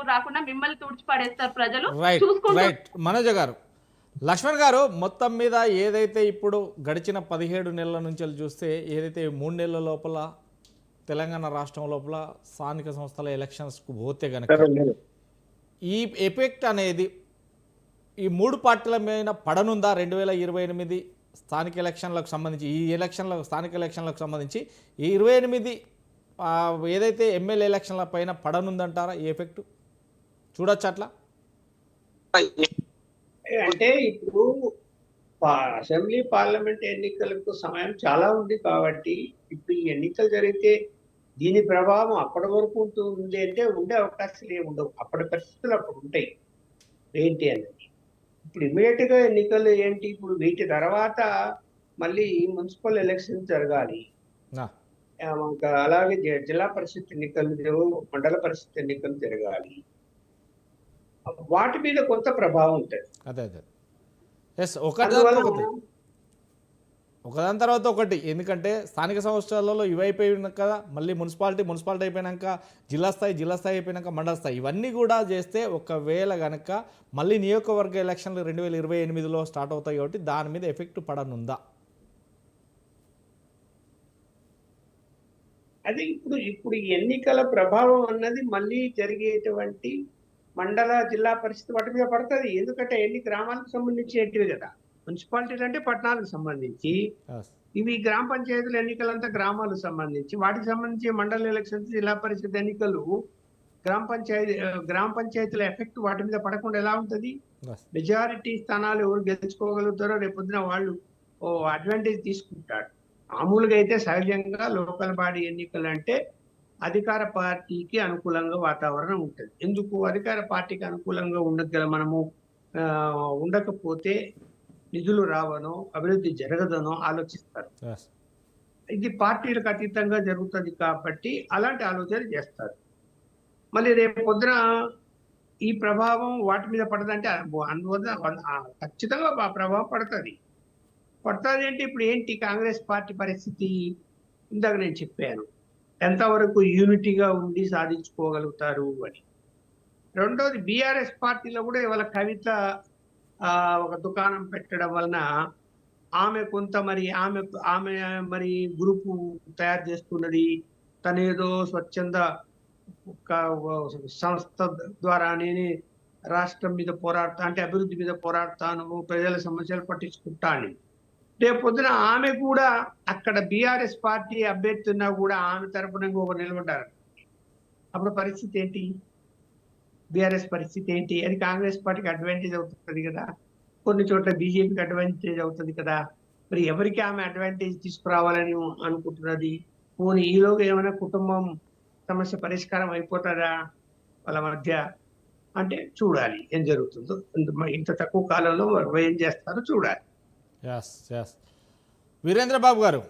కూడా రాకుండా మిమ్మల్ని తుడిచి పడేస్తారు ప్రజలు రైట్ చూసుకుంటూ. రైట్ మనోజ గారు, లక్ష్మణ్ గారు, మొత్తం మీద ఏదైతే ఇప్పుడు గడిచిన 17 నెలల నుంచి చూస్తే ఏదైతే 3 నెలల లోపల తెలంగాణ రాష్ట్రం లోపల స్థానిక సంస్థల ఎలక్షన్స్కు పోతే గనక ఈ ఎఫెక్ట్ అనేది ఈ 3 పార్టీల మీద పడనుందా? 2028 స్థానిక ఎలక్షన్లకు సంబంధించి, ఈ స్థానిక ఎలక్షన్లకు సంబంధించి ఈ 28 ఏదైతే ఎమ్మెల్యే ఎలక్షన్ల పైన పడనుందంటారా ఈ ఎఫెక్ట్? చూడొచ్చు అట్లా? అంటే ఇప్పుడు అసెంబ్లీ పార్లమెంట్ ఎన్నికలకు సమయం చాలా ఉంది కాబట్టి ఇప్పుడు ఈ ఎన్నికలు జరిగితే దీని ప్రభావం అప్పటి వరకు ఉంటుంది అంటే ఉండే అవకాశాలు ఏమి ఉండవు. అప్పటి పరిస్థితులు అప్పుడు ఉంటాయి ఏంటి అనేది. ఇప్పుడు ఇమీడియట్ గా ఎన్నికలు ఏంటి, ఇప్పుడు వీటి తర్వాత మళ్ళీ మున్సిపల్ ఎలక్షన్ జరగాలి, అలాగే జిల్లా పరిషత్ ఎన్నికలు, మండల పరిషత్ ఎన్నికలు జరగాలి. వాటి మీద కొంత ప్రభావం ఉంటుంది. అదే అదే ఎస్, ఒకదాని తర్వాత ఒకటి. ఎందుకంటే స్థానిక సంస్థలలో ఇవి అయిపోయినాక కదా మళ్ళీ మున్సిపాలిటీ అయిపోయినాక జిల్లా స్థాయి అయిపోయినాక మండల స్థాయి, ఇవన్నీ కూడా చేస్తే ఒకవేళ కనుక మళ్ళీ నియోజకవర్గ ఎలక్షన్లు 2028లో స్టార్ట్ అవుతాయి కాబట్టి దాని మీద ఎఫెక్ట్ పడనుందా? అది ఇప్పుడు ఎన్నికల ప్రభావం అన్నది మళ్ళీ జరిగేటువంటి మండల జిల్లా పరిస్థితి వాటి మీద పడుతుంది. ఎందుకంటే ఎన్ని గ్రామాలకు సంబంధించి ఏంటివి కదా, మున్సిపాలిటీలు అంటే పట్టణాలకు సంబంధించి, ఇవి గ్రామ పంచాయతీల ఎన్నికలంతా గ్రామాలకు సంబంధించి, వాటికి సంబంధించి మండల ఎలక్షన్స్, జిల్లా పరిషత్ ఎన్నికలు, గ్రామ పంచాయతీల ఎఫెక్ట్ వాటి మీద పడకుండా ఎలా ఉంటుంది? మెజారిటీ స్థానాలు ఎవరు గెలుచుకోగలుగుతారో రేపొద్దున వాళ్ళు అడ్వాంటేజ్ తీసుకుంటారు. మామూలుగా అయితే సహజంగా లోకల్ బాడీ ఎన్నికలు అంటే అధికార పార్టీకి అనుకూలంగా వాతావరణం ఉంటుంది. ఎందుకు అధికార పార్టీకి అనుకూలంగా మనము ఉండకపోతే నిధులు రావనో అభివృద్ధి జరగదనో ఆలోచిస్తారు. ఇది పార్టీలకు అతీతంగా జరుగుతుంది కాబట్టి అలాంటి ఆలోచన చేస్తారు. మళ్ళీ రేపు పొద్దున ఈ ప్రభావం వాటి మీద పడదంటే అందువల్ల ఖచ్చితంగా ఆ ప్రభావం పడుతుంది అంటే ఇప్పుడు ఏంటి కాంగ్రెస్ పార్టీ పరిస్థితి? ఇందాక నేను చెప్పాను ఎంతవరకు యూనిటీగా ఉండి సాధించుకోగలుగుతారు అని. రెండోది బీఆర్ఎస్ పార్టీలో కూడా ఇవాళ కవిత ఒక దుకాణం పెట్టడం వలన ఆమె కొంత ఆమె మరి గ్రూపు తయారు చేస్తున్నది. తను ఏదో స్వచ్ఛంద సంస్థ ద్వారా నేను రాష్ట్రం మీద పోరాడతా అంటే అభివృద్ధి మీద పోరాడతాను, ప్రజల సమస్యలు పట్టించుకుంటా అని. రేపు పొద్దున ఆమె కూడా అక్కడ బీఆర్ఎస్ పార్టీ అభ్యర్థి ఉన్నా కూడా ఆమె తరపున ఇంకొకరు నిలబడ్డారు. అప్పుడు పరిస్థితి ఏంటి? బీఆర్ఎస్ పరిస్థితి ఏంటి? అది కాంగ్రెస్ పార్టీకి అడ్వాంటేజ్ అవుతుంది కదా, కొన్ని చోట్ల బీజేపీకి అడ్వాంటేజ్ అవుతుంది కదా. మరి ఎవరికి ఆమె అడ్వాంటేజ్ తీసుకురావాలని అనుకుంటున్నది? పోనీ ఈలోగా ఏమైనా కుటుంబం సమస్య పరిష్కారం అయిపోతుందా వాళ్ళ మధ్య అంటే చూడాలి ఏం జరుగుతుందో. ఇంత తక్కువ కాలంలో ఏం చేస్తారో చూడాలి. వీరేంద్ర బాబు గారు,